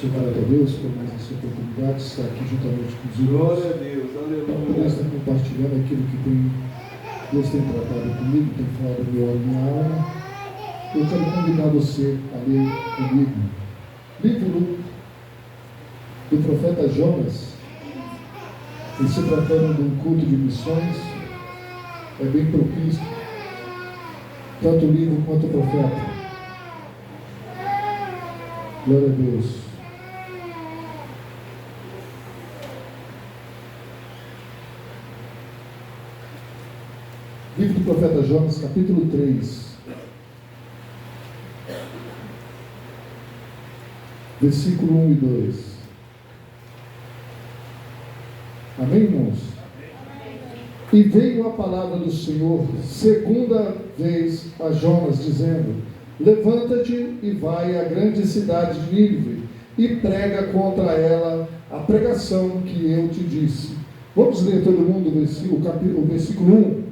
Glória a Deus por mais essa oportunidade de estar aqui juntamente com os irmãos. Glória a Deus, aleluia. Deus está compartilhando aquilo que Deus tem tratado comigo, tem falado no meu minha alma. Eu quero convidar você a ler comigo livro do profeta Jonas. E se tratando de um culto de missões, é bem propício, tanto o livro quanto o profeta. Glória a Deus. Livro do profeta Jonas, capítulo 3, versículo 1 e 2. Amém, irmãos? E veio a palavra do Senhor segunda vez a Jonas, dizendo: levanta-te e vai à grande cidade de Nínive e prega contra ela a pregação que eu te disse. Vamos ler todo mundo o versículo 1.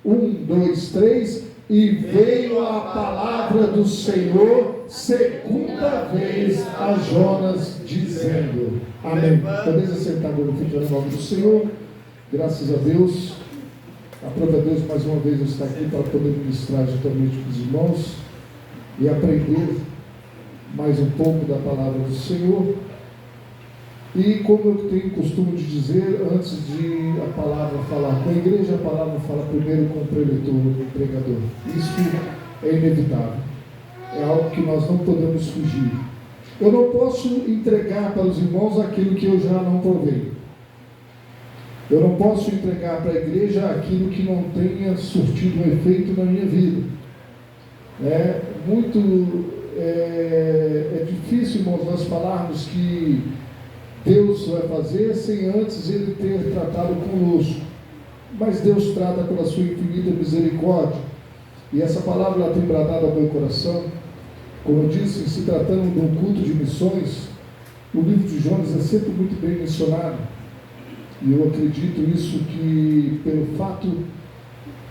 1, 2, 3. E veio a palavra do Senhor segunda vez a Jonas, dizendo. Amém. Podeis assentar, glorificando o nome do Senhor. Graças a Deus. Aprove a Deus mais uma vez estar aqui para poder ministrar juntamente com os irmãos e aprender mais um pouco da palavra do Senhor. E como eu tenho costume de dizer, antes de a palavra falar com a igreja, a palavra fala primeiro com o preletor, com o pregador. Isso é inevitável. É algo que nós não podemos fugir. Eu não posso entregar para os irmãos aquilo que eu já não provei. Eu não posso entregar para a igreja aquilo que não tenha surtido um efeito na minha vida. É difícil, irmãos, nós falarmos que Deus vai fazer sem antes Ele ter tratado conosco. Mas Deus trata pela sua infinita misericórdia. E essa palavra ela tem bradado ao meu coração. Como eu disse, se tratando de um culto de missões, o livro de Jonas é sempre muito bem mencionado. E eu acredito isso, que pelo fato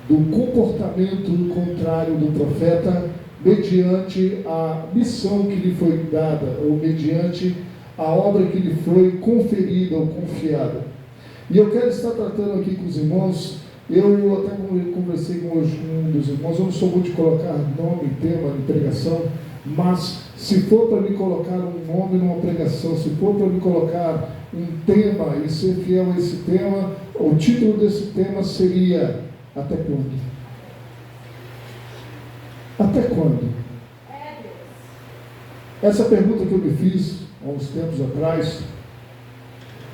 do comportamento contrário do profeta, mediante a missão que lhe foi dada, ou mediante a obra que lhe foi conferida ou confiada. E eu quero estar tratando aqui com os irmãos. Eu até conversei com um dos irmãos. Eu não sou muito de colocar nome, tema de pregação, mas se for para me colocar um nome numa pregação, se for para me colocar um tema e ser fiel a esse tema, o título desse tema seria: até quando? Até quando? Essa pergunta que eu me fiz há uns tempos atrás,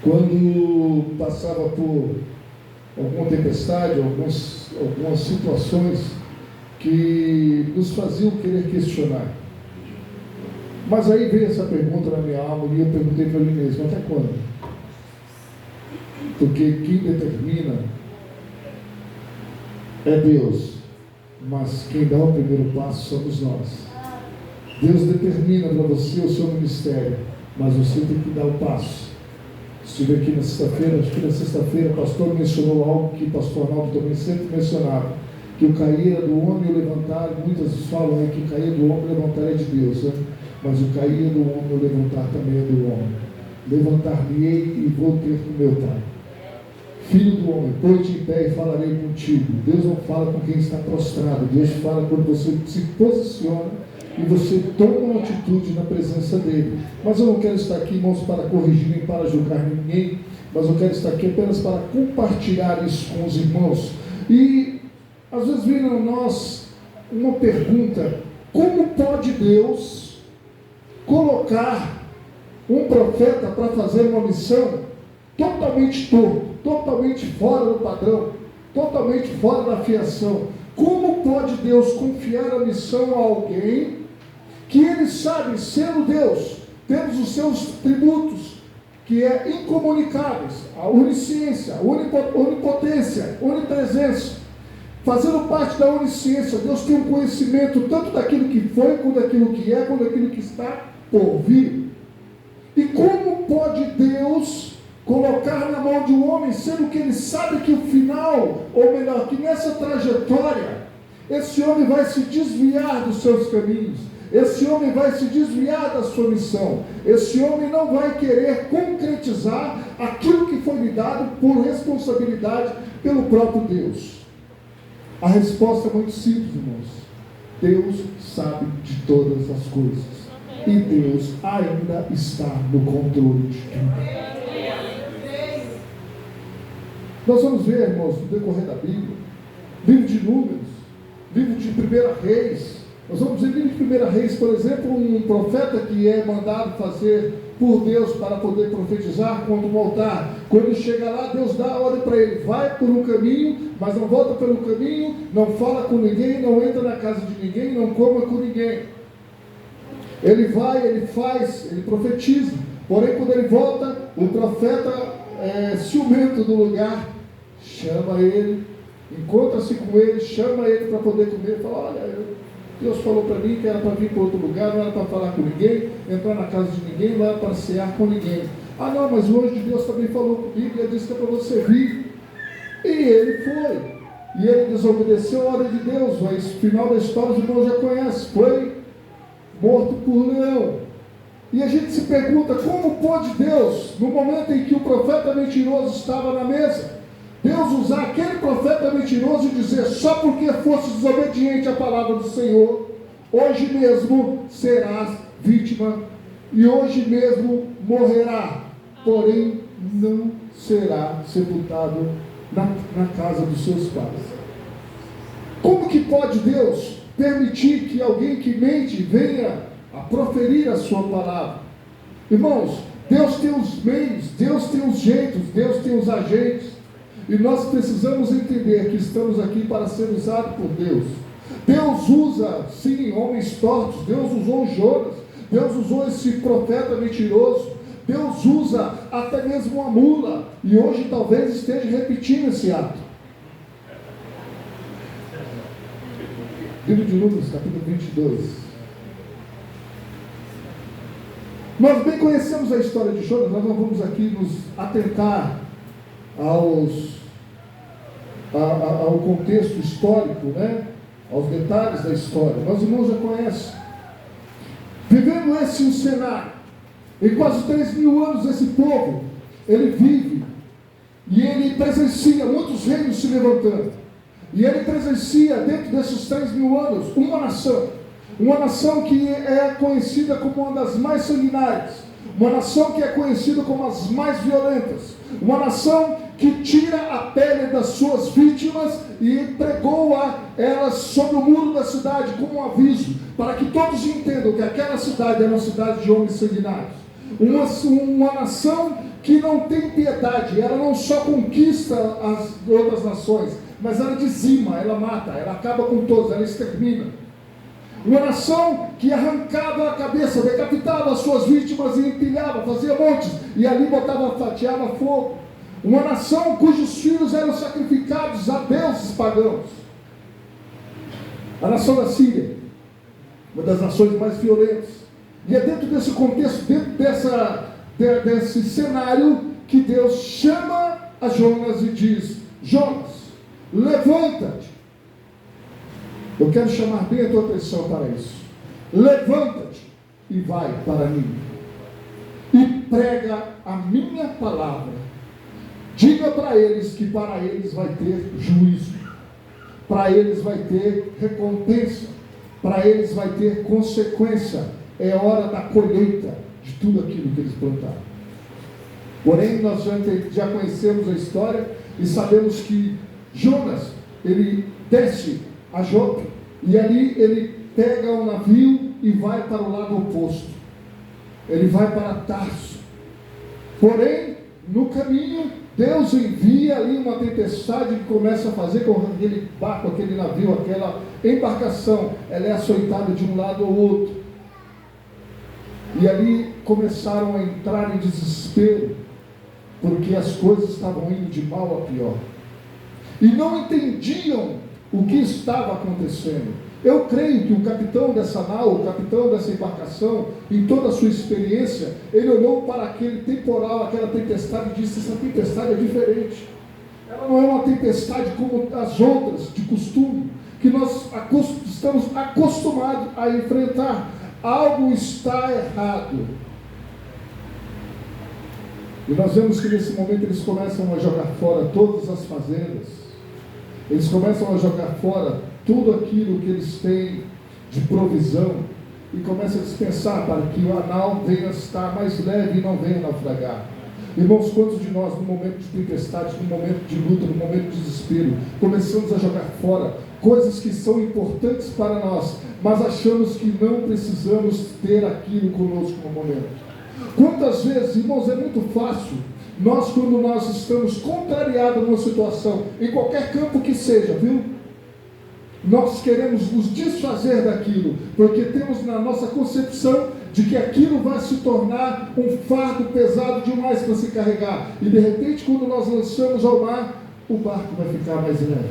quando passava por alguma tempestade, algumas situações que nos faziam querer questionar. Mas aí veio essa pergunta na minha alma e eu perguntei para mim mesmo: até quando? Porque quem determina é Deus, mas quem dá o primeiro passo somos nós. Deus determina para você o seu ministério, mas você tem que dar o passo. Estive aqui na sexta-feira, acho que na sexta-feira, o pastor mencionou algo que o pastor Arnaldo também sempre mencionava, que o cair do homem e o levantar. Muitas falam aí que o cair do homem e o levantar é de Deus, né? Mas o cair do homem e o levantar também é do homem. Levantar-me-ei e vou ter com meu Pai. Filho do homem, põe-te em pé e falarei contigo. Deus não fala com quem está prostrado. Deus fala quando você se posiciona e você toma uma atitude na presença dele. Mas eu não quero estar aqui, irmãos, para corrigir nem para julgar ninguém, mas eu quero estar aqui apenas para compartilhar isso com os irmãos. E às vezes vem a nós uma pergunta: como pode Deus colocar um profeta para fazer uma missão totalmente torto, totalmente fora do padrão, totalmente fora da fiação? Como pode Deus confiar a missão a alguém que ele sabe, sendo Deus, temos os seus tributos, que é incomunicáveis, a onisciência, a onipotência, onipresença, fazendo parte da onisciência? Deus tem um conhecimento tanto daquilo que foi, quanto daquilo que é, quanto daquilo que está por vir. E como pode Deus colocar na mão de um homem, sendo que ele sabe que o final, ou melhor, que nessa trajetória, esse homem vai se desviar dos seus caminhos, Esse homem vai se desviar da sua missão. Esse homem não vai querer concretizar aquilo que foi lhe dado por responsabilidade pelo próprio Deus. A resposta é muito simples, irmãos. Deus sabe de todas as coisas. E Deus ainda está no controle de tudo. Nós vamos ver, irmãos, no decorrer da Bíblia, livro de Números, livro de 1 Reis. Nós vamos ver livro de 1 Reis, por exemplo, um profeta que é mandado fazer por Deus para poder profetizar contra um altar. Quando ele chega lá, Deus dá a ordem para ele: vai por um caminho, mas não volta pelo caminho, não fala com ninguém, não entra na casa de ninguém, não coma com ninguém. Ele vai, ele faz, ele profetiza. Porém, quando ele volta, o profeta ciumento do lugar chama ele, encontra-se com ele, chama ele para poder comer, fala: olha, Deus falou para mim que era para vir para outro lugar, não era para falar com ninguém, entrar na casa de ninguém, não era para cear com ninguém. Ah não, mas o anjo de Deus também falou comigo e ele disse que é para você vir. E ele foi. E ele desobedeceu a ordem de Deus. O final da história os irmãos já conhecem. Foi morto por leão. E a gente se pergunta: como pode Deus, no momento em que o profeta mentiroso estava na mesa, Deus usar aquele profeta mentiroso e dizer: só porque fosse desobediente à palavra do Senhor, hoje mesmo serás vítima e hoje mesmo morrerá, porém não será sepultado na casa dos seus pais. Como que pode Deus permitir que alguém que mente venha a proferir a sua palavra? Irmãos, Deus tem os meios, Deus tem os jeitos, Deus tem os agentes. E nós precisamos entender que estamos aqui para ser usados por Deus. Deus usa, sim, homens tortos. Deus usou Jonas. Deus usou esse profeta mentiroso. Deus usa até mesmo a mula. E hoje talvez esteja repetindo esse ato. Livro de Números, capítulo 22. Nós bem conhecemos a história de Jonas. Nós não vamos aqui nos atentar ao contexto histórico, aos detalhes da história. Nós irmãos já conhecem. Vivendo esse um cenário, em quase 3.000 anos esse povo, ele vive, e ele presencia muitos reinos se levantando, e ele presencia dentro desses 3.000 anos uma nação que é conhecida como uma das mais sanguinárias, uma nação que é conhecida como as mais violentas, uma nação que tira a pele das suas vítimas e pregou-a elas sobre o muro da cidade como um aviso, para que todos entendam que aquela cidade era uma cidade de homens sanguinários. Uma nação que não tem piedade, ela não só conquista as outras nações, mas ela dizima, ela mata, ela acaba com todos, ela extermina. Uma nação que arrancava a cabeça, decapitava as suas vítimas e empilhava, fazia montes, e ali fatiava fogo. Uma nação cujos filhos eram sacrificados a deuses pagãos. A nação da Síria, uma das nações mais violentas. E é dentro desse contexto, dentro desse cenário, que Deus chama a Jonas e diz: Jonas, levanta-te. Eu quero chamar bem a tua atenção para isso. Levanta-te e vai para mim. E prega a minha palavra. Diga para eles que para eles vai ter juízo. Para eles vai ter recompensa. Para eles vai ter consequência. É hora da colheita de tudo aquilo que eles plantaram. Porém, nós já conhecemos a história e sabemos que Jonas, ele desce a Jope, e ali ele pega um navio e vai para o lado oposto. Ele vai para Tarso. Porém, no caminho, Deus envia ali uma tempestade que começa a fazer com que aquele barco, aquele navio, aquela embarcação, ela é açoitada de um lado ao outro. E ali começaram a entrar em desespero, porque as coisas estavam indo de mal a pior. E não entendiam o que estava acontecendo. Eu creio que o capitão dessa nau, o capitão dessa embarcação, em toda a sua experiência, ele olhou para aquele temporal, aquela tempestade e disse: essa tempestade é diferente. Ela não é uma tempestade como as outras, de costume, que nós estamos acostumados a enfrentar. algo está errado. E nós vemos que nesse momento eles começam a jogar fora todas as fazendas, eles começam a jogar fora tudo aquilo que eles têm de provisão, e começam a dispensar para que o anal venha estar mais leve e não venha naufragar. Irmãos, quantos de nós, no momento de tempestade, no momento de luta, no momento de desespero, começamos a jogar fora coisas que são importantes para nós, mas achamos que não precisamos ter aquilo conosco no momento? Quantas vezes, irmãos, é muito fácil, quando nós estamos contrariados numa situação, em qualquer campo que seja, viu? Nós queremos nos desfazer daquilo, porque temos na nossa concepção de que aquilo vai se tornar um fardo pesado demais para se carregar, e de repente, quando nós lançamos ao mar, o barco vai ficar mais leve.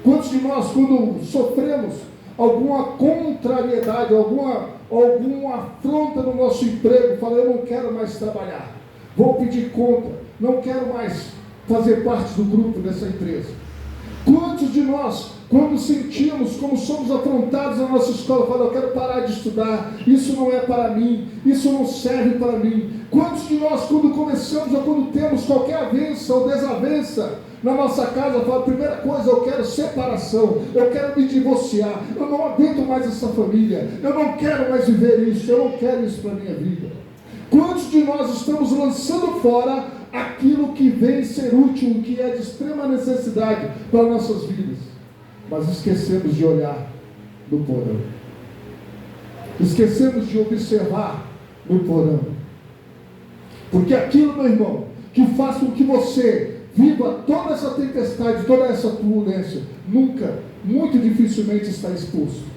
Quantos de nós, quando sofremos alguma contrariedade, alguma afronta no nosso emprego, fala: eu não quero mais trabalhar, vou pedir conta, não quero mais fazer parte do grupo dessa empresa? Quantos de nós, quando sentimos como somos afrontados na nossa escola, falam: eu quero parar de estudar, isso não é para mim, isso não serve para mim? Quantos de nós, quando começamos ou quando temos qualquer avença ou desavença na nossa casa, fala: primeira coisa, eu quero separação, eu quero me divorciar, eu não aguento mais essa família, eu não quero mais viver isso, eu não quero isso para a minha vida? Quantos de nós estamos lançando fora aquilo que vem ser útil, que é de extrema necessidade para nossas vidas, mas esquecemos de olhar no porão, esquecemos de observar no porão? Porque aquilo, meu irmão, que faz com que você viva toda essa tempestade, toda essa turbulência, nunca, muito dificilmente está exposto.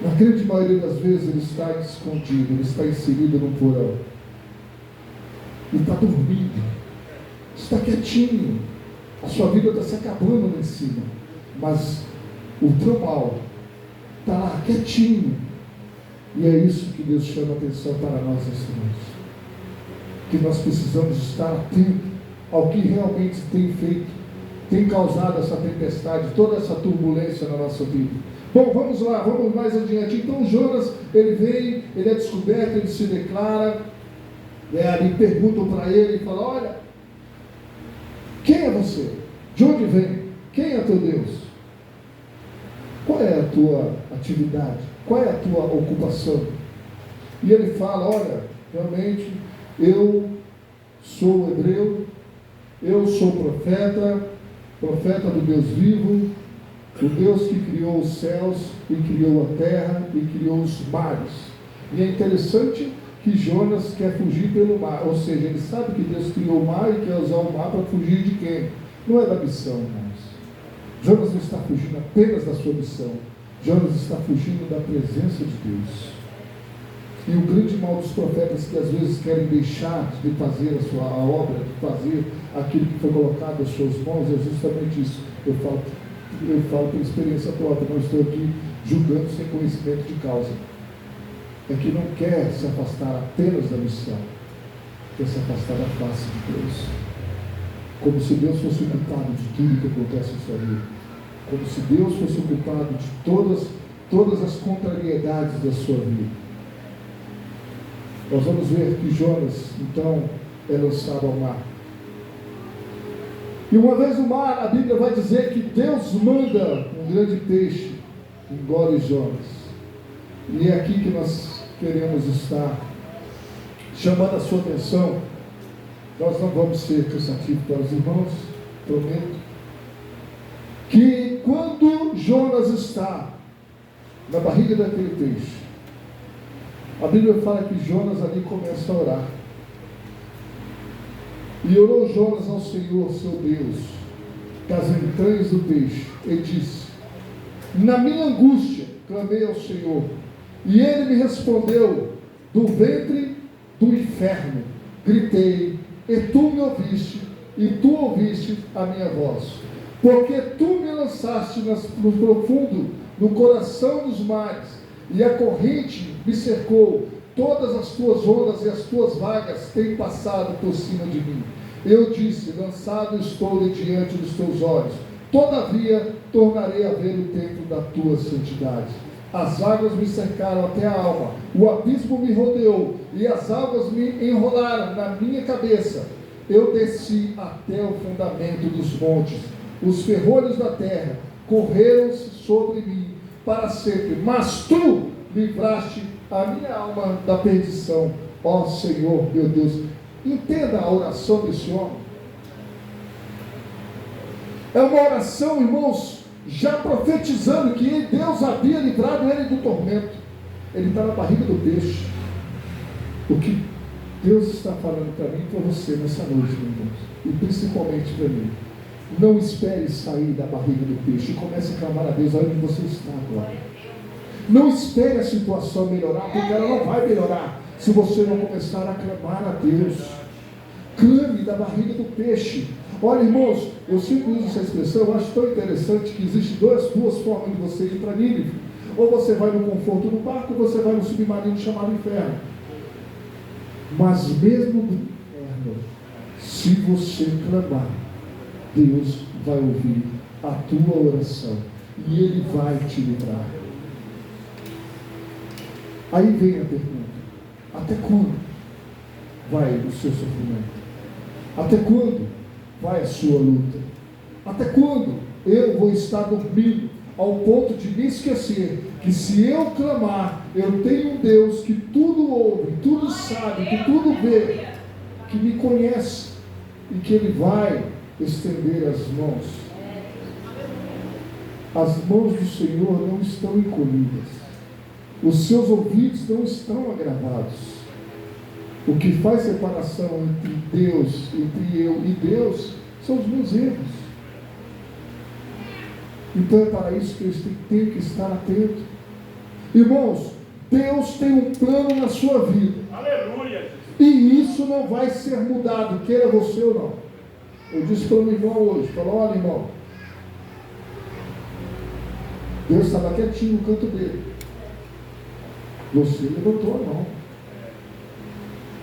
Na grande maioria das vezes ele está escondido, ele está inserido no porão. Ele está dormindo, está quietinho, a sua vida está se acabando lá em cima, mas o teu mal está lá quietinho. E é isso que Deus chama a atenção para nós nessa noite, que nós precisamos estar atentos ao que realmente tem feito, tem causado essa tempestade, toda essa turbulência na nossa vida. Bom, vamos lá, vamos mais adiante. Então Jonas, ele vem, ele é descoberto, ele se declara, ali perguntam para ele e falam: olha, quem é você? De onde vem? Quem é teu Deus? Qual é a tua atividade? Qual é a tua ocupação? E ele fala: olha, realmente, eu sou hebreu, eu sou profeta do Deus vivo, o Deus que criou os céus e criou a terra e criou os mares. E é interessante que Jonas quer fugir pelo mar, ou seja, ele sabe que Deus criou o mar e quer usar o mar para fugir de quem? Não é da missão, irmãos. Jonas não está fugindo apenas da sua missão, Jonas está fugindo da presença de Deus. E o grande mal dos profetas, que às vezes querem deixar de fazer a obra, de fazer aquilo que foi colocado às suas mãos, é justamente isso. Eu falo por experiência própria, não estou aqui julgando sem conhecimento de causa. É que não quer se afastar apenas da missão, quer se afastar da face de Deus. Como se Deus fosse o culpado de tudo que acontece em sua vida. Como se Deus fosse o culpado de todas as contrariedades da sua vida. Nós vamos ver que Jonas, então, é lançado ao mar. E uma vez no mar, a Bíblia vai dizer que Deus manda um grande peixe, engole Jonas. E é aqui que nós queremos estar, chamando a sua atenção. Nós não vamos ser cansativos para os irmãos, prometo, que quando Jonas está na barriga daquele peixe, a Bíblia fala que Jonas ali começa a orar. E orou Jonas ao Senhor, seu Deus, das entranhas do peixe, e disse: na minha angústia clamei ao Senhor, e ele me respondeu, do ventre do inferno gritei, e tu me ouviste, e tu ouviste a minha voz, porque tu me lançaste no profundo, no coração dos mares, e a corrente me cercou, todas as tuas ondas e as tuas vagas têm passado por cima de mim. Eu disse: lançado estou de diante dos teus olhos, todavia tornarei a ver o templo da tua santidade. As águas me cercaram até a alma, o abismo me rodeou, e as águas me enrolaram na minha cabeça. Eu desci até o fundamento dos montes, os ferrolhos da terra correram-se sobre mim para sempre, mas tu livraste a minha alma da perdição. Ó Senhor, meu Deus. Entenda a oração desse homem. É uma oração, irmãos, já profetizando que Deus havia livrado ele do tormento. Ele está na barriga do peixe. O que Deus está falando para mim e para você nessa noite, meu irmão, e principalmente para mim: não espere sair da barriga do peixe, comece a clamar a Deus onde você está agora. Não espere a situação melhorar, porque ela não vai melhorar se você não começar a clamar a Deus. Clame da barriga do peixe. Olha, irmãos, eu sempre uso essa expressão, eu acho tão interessante que existem duas formas de você ir para Nínive. Ou você vai no conforto do barco, ou você vai no submarino chamado inferno. Mas mesmo no inferno, se você clamar, Deus vai ouvir a tua oração e Ele vai te livrar. Aí vem a pergunta: até quando vai o seu sofrimento? Até quando vai a sua luta? Até quando eu vou estar dormindo ao ponto de me esquecer que se eu clamar, eu tenho um Deus que tudo ouve, tudo sabe, que tudo vê, que me conhece e que Ele vai estender as mãos? As mãos do Senhor não estão encolhidas, os seus ouvidos não estão agravados. O que faz separação entre Deus, entre eu e Deus, são os meus erros. Então é para isso que eu tenho que estar atento. Irmãos, Deus tem um plano na sua vida. Aleluia! E isso não vai ser mudado, queira você ou não. Eu disse para o irmão hoje, falou: olha, irmão, Deus estava quietinho no canto dele. Você levantou a mão.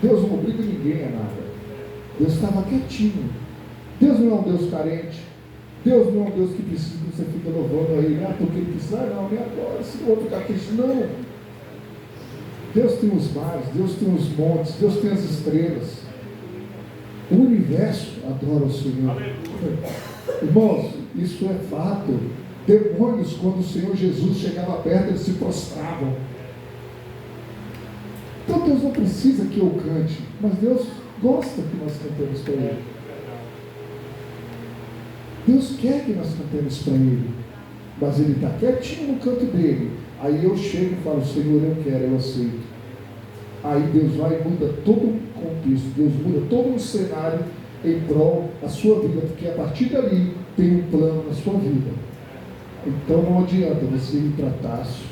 Deus não obriga ninguém a nada. Deus estava quietinho. Deus não é um Deus carente. Deus não é um Deus que precisa que você fique louvando a Ele. Porque Ele precisa, não, nem agora, se não vou ficar triste. Não. Deus tem os mares, Deus tem os montes, Deus tem as estrelas. O universo adora o Senhor. Irmãos, isso é fato. Demônios, quando o Senhor Jesus chegava perto, eles se prostravam. Então Deus não precisa que eu cante, mas Deus gosta que nós cantemos para Ele. Deus quer que nós cantemos para Ele, mas Ele está quietinho no canto dele. Aí eu chego e falo: Senhor, eu quero, eu aceito. Aí Deus vai e muda todo o contexto, Deus muda todo o cenário em prol da sua vida, porque a partir dali tem um plano na sua vida. Então não adianta você ir para Tarso.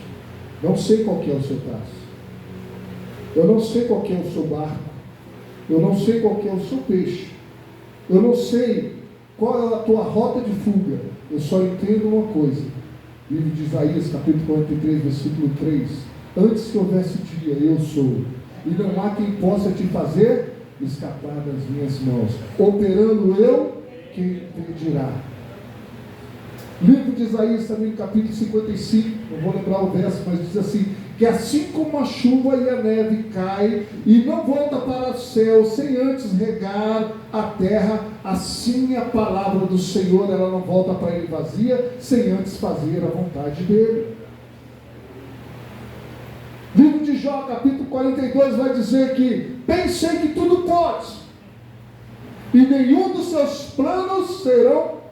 Não sei qual que é o seu Tarso. Eu não sei qual que é o seu barco. Eu não sei qual que é o seu peixe. Eu não sei qual é a tua rota de fuga. Eu só entendo uma coisa. Livro de Isaías, capítulo 43, versículo 3. Antes que houvesse dia, eu sou. E não há quem possa te fazer escapar das minhas mãos. Operando eu, quem impedirá? Livro de Isaías também, capítulo 55, não vou lembrar o verso, mas diz assim: que assim como a chuva e a neve cai e não volta para o céu sem antes regar a terra, assim a palavra do Senhor, ela não volta para Ele vazia, sem antes fazer a vontade dEle. Livro de Jó, capítulo 42, vai dizer que bem sei que tudo pode, e nenhum dos seus planos serão.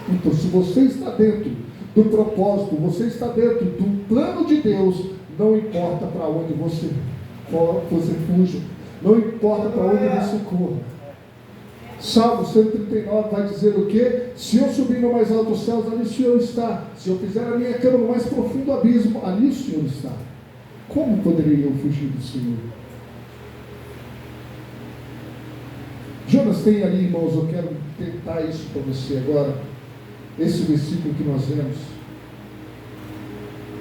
Então, se você está dentro do propósito, você está dentro do plano de Deus, não importa para onde você fuja, não importa para onde você corra. Salmo 139 vai dizer o quê? Se eu subir no mais alto dos céus, ali o Senhor está. Se eu fizer a minha cama no mais profundo abismo, ali o Senhor está. Como poderia eu fugir do Senhor? Jonas tem ali, irmãos, eu quero tentar isso para você agora. Esse versículo que nós lemos,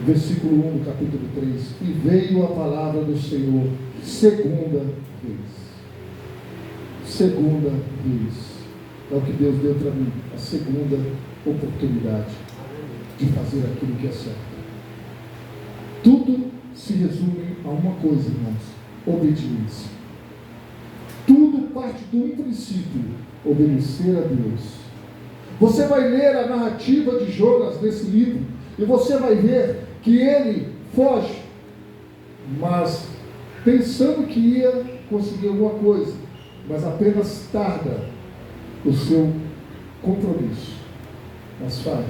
versículo 1 do capítulo 3. E veio a palavra do Senhor segunda vez. Segunda vez. É o que Deus deu para mim, a segunda oportunidade. de fazer aquilo que é certo. Tudo se resume a uma coisa, irmãos: obediência. Tudo parte de um princípio: obedecer a Deus. Você vai ler a narrativa de Jonas nesse livro e você vai ver que ele foge, mas pensando que ia conseguir alguma coisa, mas apenas tarda o seu compromisso. Mas faz.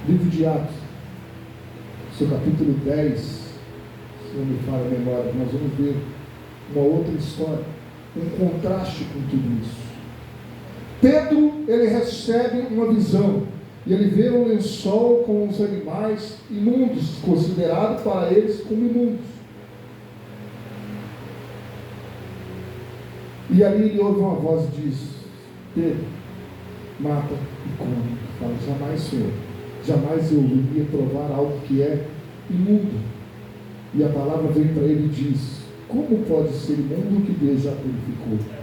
Livro de Atos, seu capítulo 10, se não me falha a memória, nós vamos ver uma outra história, um contraste com tudo isso. Pedro, ele recebe uma visão, e ele vê um lençol com os animais imundos, considerados para eles como imundos. E ali ele ouve uma voz e diz: Pedro, mata e come. Fala: jamais, Senhor, jamais eu iria provar algo que é imundo. E a palavra vem para ele e diz: como pode ser imundo que Deus já purificou?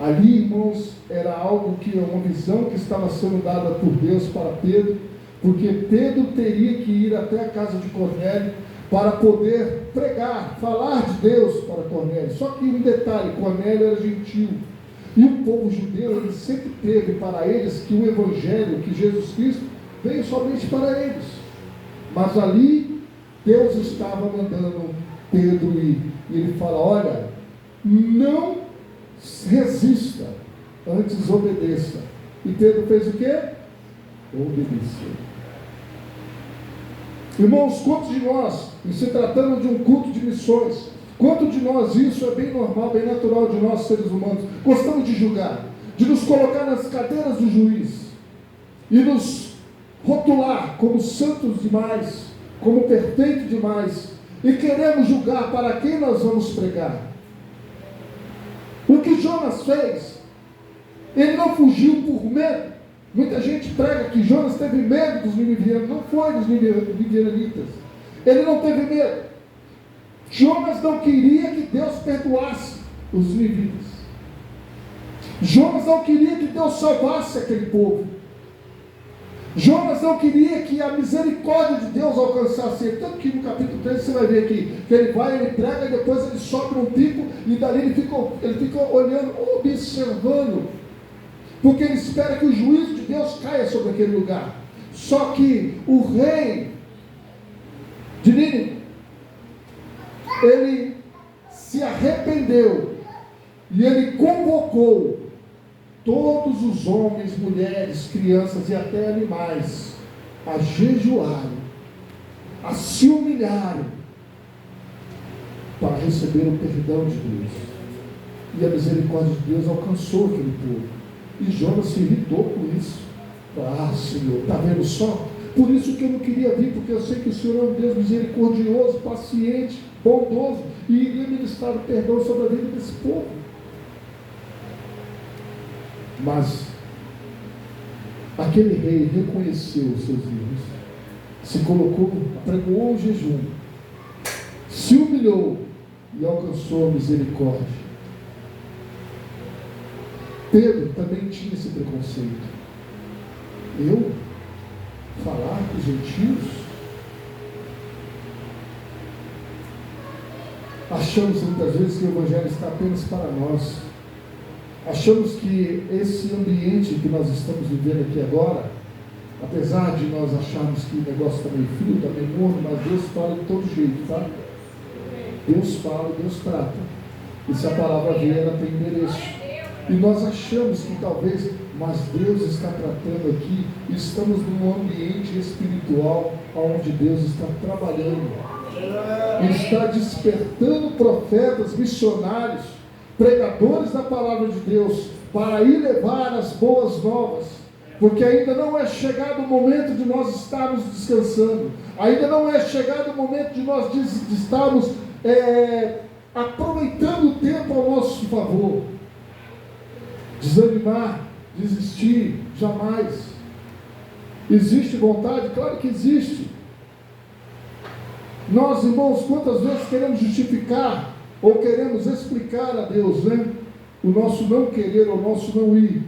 Ali, irmãos, era algo que, uma visão que estava sendo dada por Deus para Pedro, porque Pedro teria que ir até a casa de Cornélio para poder pregar, falar de Deus para Cornélio. Só que um detalhe: Cornélio era gentil, e o povo judeu, ele sempre teve para eles que o evangelho, que Jesus Cristo veio somente para eles. Mas ali Deus estava mandando Pedro ir, e ele fala: olha, não resista, antes obedeça. E Pedro fez o quê? Obedeceu. Irmãos, quantos de nós, em se tratando de um culto de missões, quantos de nós, isso é bem normal, bem natural de nós seres humanos, gostamos de julgar, de nos colocar nas cadeiras do juiz e nos rotular como santos demais, como perfeitos demais, e queremos julgar para quem nós vamos pregar. O que Jonas fez, ele não fugiu por medo. Muita gente prega que Jonas teve medo dos ninivianos. Não foi dos ninivianitas. Ele não teve medo. Jonas não queria que Deus perdoasse os ninivitas. Jonas não queria que Deus salvasse aquele povo. Jonas não queria que a misericórdia de Deus alcançasse ele. Tanto que no capítulo 3 você vai ver aqui, que ele vai, ele prega, e depois ele sobe num pico, e dali ele fica olhando, observando, porque ele espera que o juízo de Deus caia sobre aquele lugar. Só que o rei de Nínive, ele se arrependeu, e ele convocou todos os homens, mulheres, crianças e até animais a jejuarem, a se humilharem, para receber o perdão de Deus. E a misericórdia de Deus alcançou aquele povo. E Jonas se irritou com isso. Ah, Senhor, está vendo só? Por isso que eu não queria vir, porque eu sei que o Senhor é um Deus misericordioso, paciente, bondoso, e iria ministrar o perdão sobre a vida desse povo. Mas aquele rei reconheceu os seus erros, se colocou, apregoou o jejum, se humilhou e alcançou a misericórdia. Pedro também tinha esse preconceito. Eu falar com os gentios? Achamos muitas vezes que o evangelho está apenas para nós. Achamos que esse ambiente que nós estamos vivendo aqui agora, apesar de nós acharmos que o negócio está meio frio, está meio morno, mas Deus fala de todo jeito, tá? Deus fala, Deus trata. E se a palavra vier, ela tem endereço. E nós achamos que talvez, mas Deus está tratando aqui, e estamos num ambiente espiritual onde Deus está trabalhando. E está despertando profetas, missionários, pregadores da palavra de Deus, para ir levar as boas novas, porque ainda não é chegado o momento de nós estarmos descansando, ainda não é chegado o momento de nós estarmos aproveitando o tempo ao nosso favor. Desanimar, desistir, jamais. Existe vontade? Claro que existe. Nós, irmãos, quantas vezes queremos justificar ou queremos explicar a Deus, né? O nosso não querer ou o nosso não ir.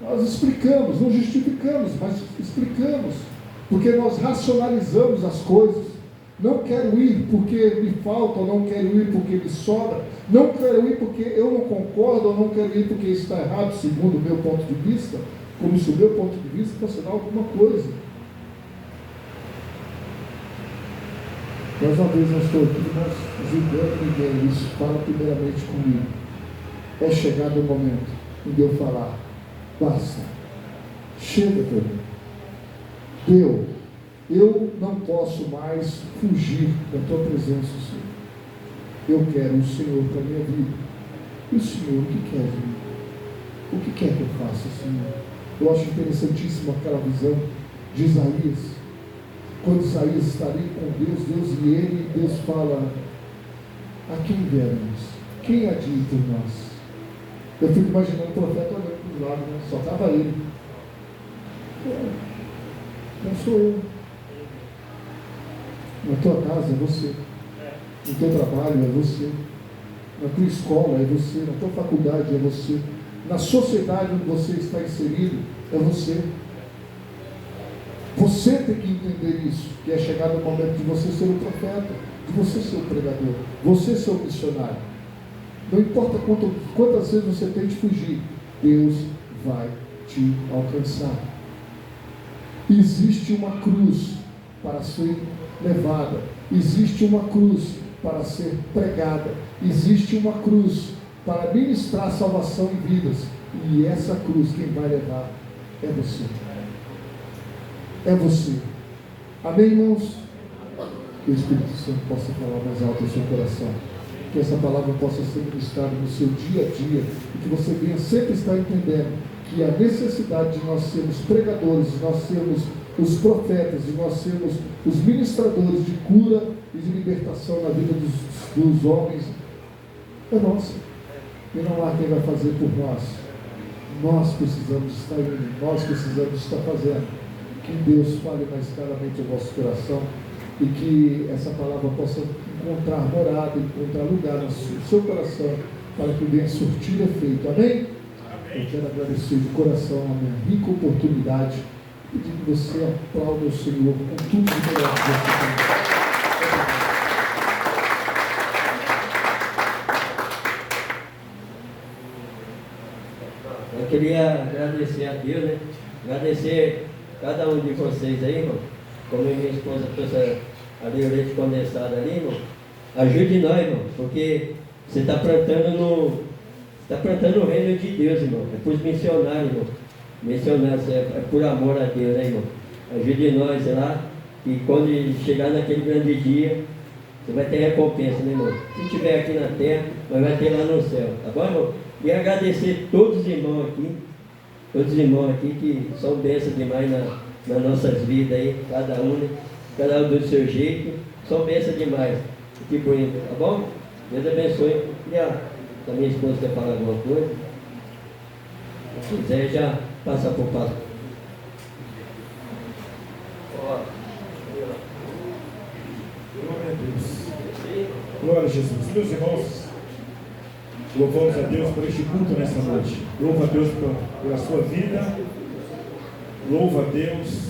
Nós explicamos, não justificamos, mas explicamos. porque nós racionalizamos as coisas. Não quero ir porque me falta, ou não quero ir porque me sobra, não quero ir porque eu não concordo, ou não quero ir porque isso está errado, segundo o meu ponto de vista, como se o meu ponto de vista fosse dar alguma coisa. Mais uma vez, não estou aqui, mas julgando ninguém, isso fala primeiramente comigo. É chegado o momento de eu falar, basta, chega para mim. Deus, eu não posso mais fugir da tua presença, Senhor. Eu quero o Senhor para a minha vida. E o Senhor, o que quer de mim? O que quer que eu faça, Senhor? Eu acho interessantíssima aquela visão de Isaías. Quando Isaías está ali com Deus, e Deus fala, a quem veremos? Quem há de ir por nós? Eu fico imaginando o profeta olhando para os lados, né? Só estava ele. Não sou eu. Na tua casa é você. No teu trabalho é você. Na tua escola é você. Na tua faculdade é você. Na sociedade onde você está inserido é você. Você tem que entender isso, que é chegado o momento de você ser o profeta, de você ser o pregador, você ser o missionário. Não importa quantas vezes você tente fugir, Deus vai te alcançar. Existe uma cruz para ser levada, existe uma cruz para ser pregada, existe uma cruz para ministrar salvação em vidas, e essa cruz quem vai levar é você. É você. Amém, irmãos? Que o Espírito Santo possa falar mais alto no seu coração, que essa palavra possa ser ministrada no seu dia a dia, e que você venha sempre estar entendendo que a necessidade de nós sermos pregadores, de nós sermos os profetas, de nós sermos os ministradores de cura e de libertação na vida dos homens é nossa, e não há quem vai fazer por nós. Nós precisamos estar indo, nós precisamos estar fazendo. Que Deus fale mais claramente ao vosso coração, e que essa palavra possa encontrar morada, encontrar lugar no seu coração, para que venha surtir efeito. Amém? Eu quero agradecer de coração a minha rica oportunidade, e que você aplaude o Senhor com tudo de melhor que você tem. Eu queria agradecer a Deus, né? Agradecer cada um de vocês aí, irmão. Como minha esposa trouxe ali o leite condensado ali, irmão. Ajude nós, irmão, porque você está plantando no reino de Deus, irmão. É para os missionários, irmão. Missionários, é por amor a Deus, né, irmão? Ajude nós lá, e quando chegar naquele grande dia, você vai ter recompensa, né, irmão? Se estiver aqui na terra, mas vai ter lá no céu, tá bom, irmão? E agradecer todos os irmãos aqui que são bênçãos demais nas nossas vidas aí, cada um do seu jeito, são bênçãos demais. Que bonito, tá bom? Deus abençoe. E a minha esposa quer falar alguma coisa? Se quiser, já passa por passo. Glória a Deus. Glória a Jesus. Meus irmãos, louvamos a Deus por este culto nessa noite. Louva a Deus pela sua vida. Louva a Deus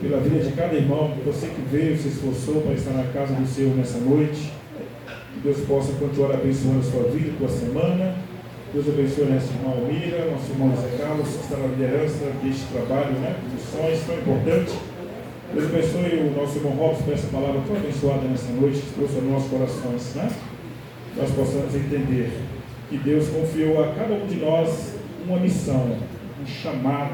pela vida de cada irmão, você que veio, se esforçou para estar na casa do Senhor nessa noite. Que Deus possa continuar abençoando a sua vida, a tua semana. Deus abençoe a nossa irmã Almira, nosso irmão Zé Carlos, que está na liderança deste trabalho, missões tão importante. Deus abençoe o nosso irmão Robson por essa palavra tão abençoada nessa noite, que trouxe aos nossos corações, nós possamos entender que Deus confiou a cada um de nós uma missão, um chamado.